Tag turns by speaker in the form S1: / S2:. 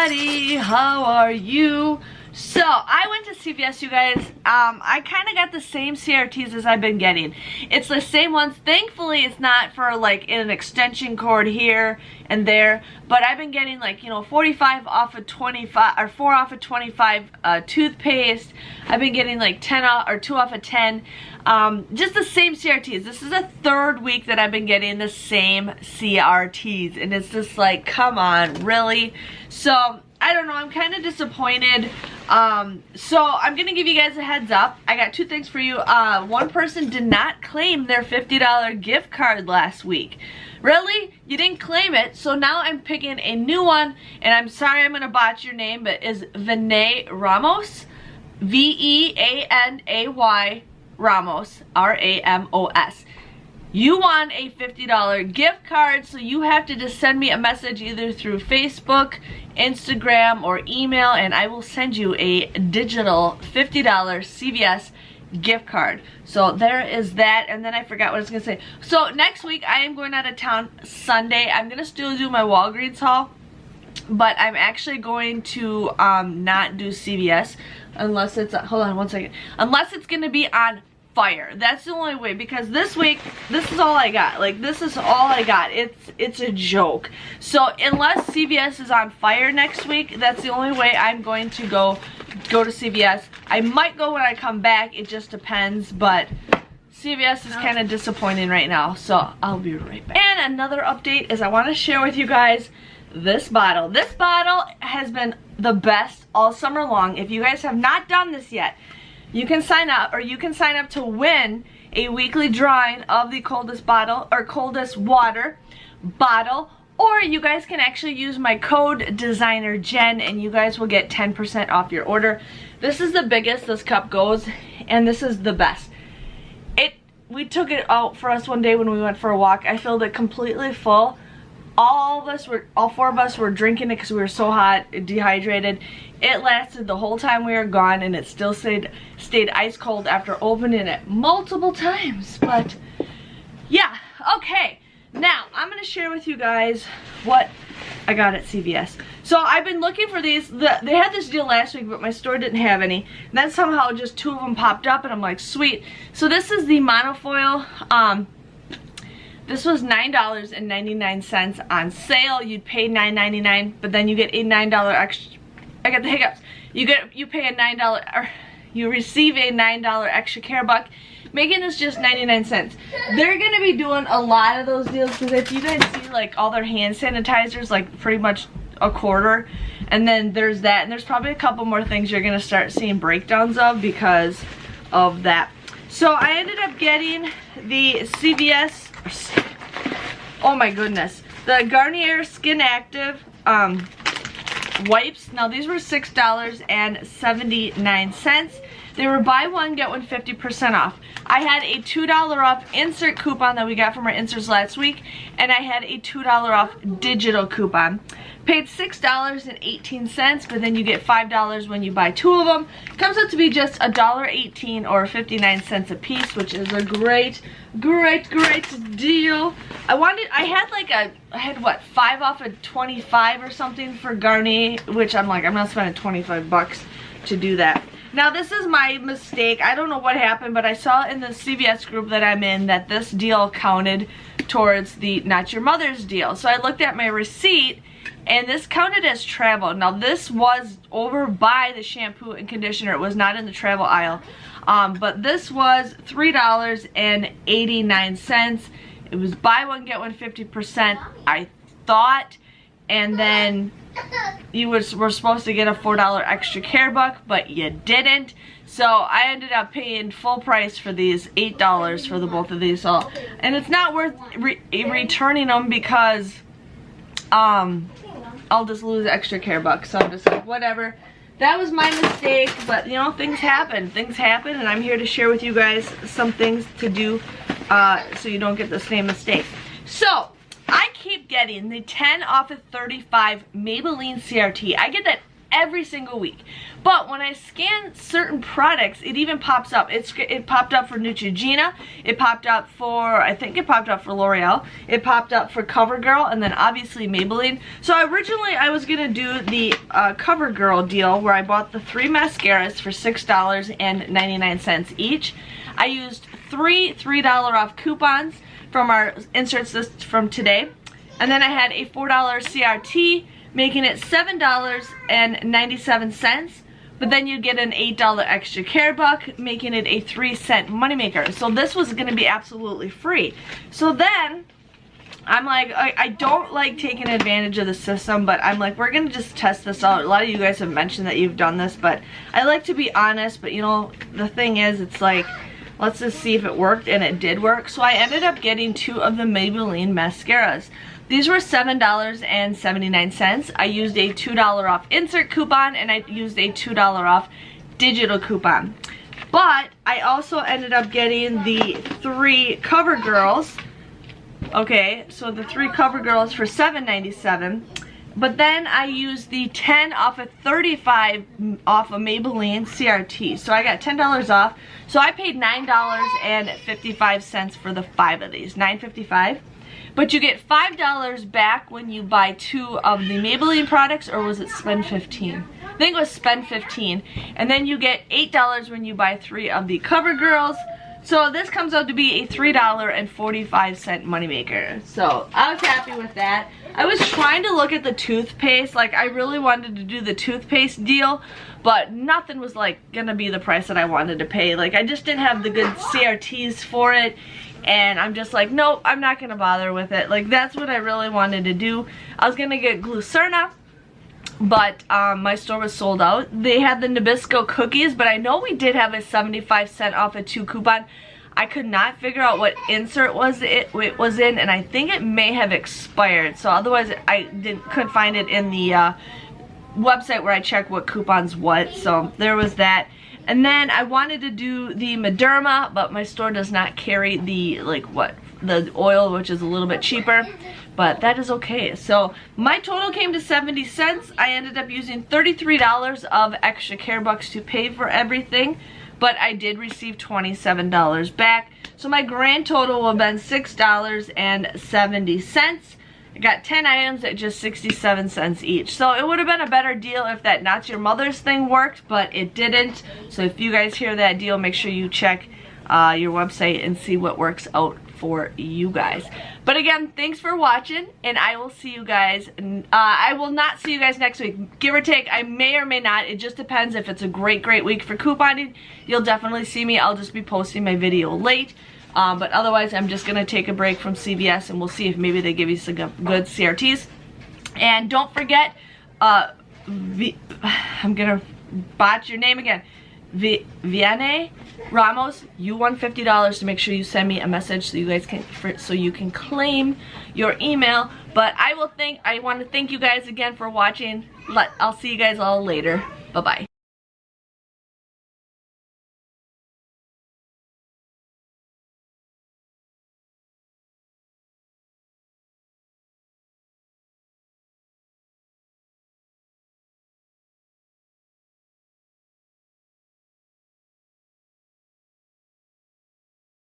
S1: everybody, how are you? So I went to CVS, you guys. I kind of got the same CRTs as I've been getting. It's the same ones. Thankfully it's not for like an extension cord here and there, but I've been getting like, you know, 45 off of 25 or 4 off of 25 toothpaste. I've been getting like 10 off or 2 off of 10. Just the same CRTs. This is the third week that I've been getting the same CRTs, and it's just like, come on, really? So I don't know, I'm kind of disappointed. So I'm gonna give you guys a heads up. I got two things for you. One person did not claim their $50 gift card last week. Really? You didn't claim it, so now I'm picking a new one, and I'm sorry I'm gonna botch your name, but is Venay Ramos? V-E-A-N-A-Y Ramos, R-A-M-O-S. You won a $50 gift card, so you have to just send me a message either through Facebook, Instagram, or email, and I will send you a digital $50 CVS gift card. So there is that, and then I forgot what I was gonna say. So next week I am going out of town Sunday. I'm gonna still do my Walgreens haul, but I'm actually going to not do CVS unless it's, hold on one second, unless it's gonna be on fire. That's the only way, because this week, this is all I got. Like, this is all I got. It's a joke. So unless CVS is on fire next week, that's the only way I'm going to go to CVS. I might go when I come back, it just depends, but CVS is kind of disappointing right now, so I'll be right back. And another update is I want to share with you guys this bottle. This bottle has been the best all summer long. If you guys have not done this yet, you can sign up, or you can sign up to win a weekly drawing of the coldest bottle, or coldest water bottle, or you guys can actually use my code DesignerJen and you guys will get 10% off your order. This is the biggest this cup goes, and this is the best. We took it out for us one day when we went for a walk. I filled it completely full. All four of us were drinking it because we were so hot, dehydrated. It lasted the whole time we were gone, and it still stayed ice cold after opening it multiple times. But yeah, okay. Now I'm gonna share with you guys what I got at CVS. So I've been looking for these. They had this deal last week, but my store didn't have any. And then somehow just 2 of them popped up, and I'm like, sweet. So this is the monofoil. This was $9.99 on sale. You'd pay $9.99, but then you get a $9 extra. I got the hiccups. You pay a $9, or you receive a $9 extra care buck, making this just 99 cents. They're gonna be doing a lot of those deals, because if you guys see like all their hand sanitizers, like pretty much a quarter, and then there's that, and there's probably a couple more things you're gonna start seeing breakdowns of because of that. So I ended up getting the CVS, oh my goodness, the Garnier Skin Active wipes. Now these were $6.79. They were buy one get one 50% off. I had a $2 off insert coupon that we got from our inserts last week, and I had a $2 off digital coupon. Paid $6.18, but then you get $5 when you buy 2 of them. Comes out to be just $1.18 or 59 cents a piece, which is a great deal. I had what, 5 off of 25 or something for Garnier, which I'm like, I'm not spending 25 bucks to do that. Now this is my mistake. I don't know what happened, but I saw in the CVS group that I'm in that this deal counted towards the Not Your Mother's deal. So I looked at my receipt, and this counted as travel. Now this was over by the shampoo and conditioner. It was not in the travel aisle. But this was $3.89. It was buy one get one 50%, I thought, and then you were supposed to get a $4 extra care buck, but you didn't. So I ended up paying full price for these, $8 for the both of these. So, and it's not worth returning them, because I'll just lose extra care bucks. So I'm just like, whatever. That was my mistake, but you know, things happen, and I'm here to share with you guys some things to do so you don't get the same mistake. So I keep getting the 10 off of 35 Maybelline CRT. I get that every single week. But when I scan certain products, it even pops up. It popped up for Neutrogena. It popped up for, I think it popped up for L'Oreal. It popped up for CoverGirl, and then obviously Maybelline. So originally I was gonna do the CoverGirl deal where I bought the 3 mascaras for $6.99 each. I used 3 $3 off coupons from our inserts list from today. And then I had a $4 CRT, making it $7.97. But then you get an $8 extra care buck, making it a 3-cent moneymaker. So this was gonna be absolutely free. So then, I'm like, I don't like taking advantage of the system, but I'm like, we're gonna just test this out. A lot of you guys have mentioned that you've done this, but I like to be honest, but you know, the thing is, it's like, let's just see if it worked, and it did work. So I ended up getting 2 of the Maybelline mascaras. These were $7.79. I used a $2 off insert coupon, and I used a $2 off digital coupon. But I also ended up getting the 3 CoverGirls. Okay, so the 3 CoverGirls for $7.97. But then I used the 10 off of 35 off of Maybelline CRT. So I got $10 off. So I paid $9.55 for the 5 of these, $9.55. But you get $5 back when you buy 2 of the Maybelline products, or was it spend 15? I think it was spend 15. And then you get $8 when you buy 3 of the CoverGirls. So this comes out to be a $3.45 moneymaker. So I was happy with that. I was trying to look at the toothpaste. Like, I really wanted to do the toothpaste deal, but nothing was like gonna be the price that I wanted to pay. Like, I just didn't have the good CRTs for it. And I'm just like, nope, I'm not gonna bother with it. Like, that's what I really wanted to do. I was gonna get Glucerna, but my store was sold out. They had the Nabisco cookies, but I know we did have a 75-cent off a 2 coupon. I could not figure out what insert it was in, and I think it may have expired. So otherwise, I couldn't find it in the website where I check what coupons what. So there was that. And then I wanted to do the Mederma, but my store does not carry the, the oil, which is a little bit cheaper. But that is okay. So my total came to 70 cents. I ended up using $33 of extra care bucks to pay for everything. But I did receive $27 back. So my grand total would have been $6.70. I got 10 items at just 67 cents each. So it would have been a better deal if that Not Your Mother's thing worked, but it didn't. So if you guys hear that deal, make sure you check your website and see what works out for you guys. But again, thanks for watching, and I will see you guys. I will not see you guys next week. Give or take, I may or may not. It just depends. If it's a great week for couponing, you'll definitely see me. I'll just be posting my video late. But otherwise, I'm just going to take a break from CVS, and we'll see if maybe they give you some good CRTs. And don't forget, I'm going to botch your name again. Vianney Ramos, you won $50 to make sure you send me a message so you guys can claim your email. But I want to thank you guys again for watching. I'll see you guys all later. Bye-bye.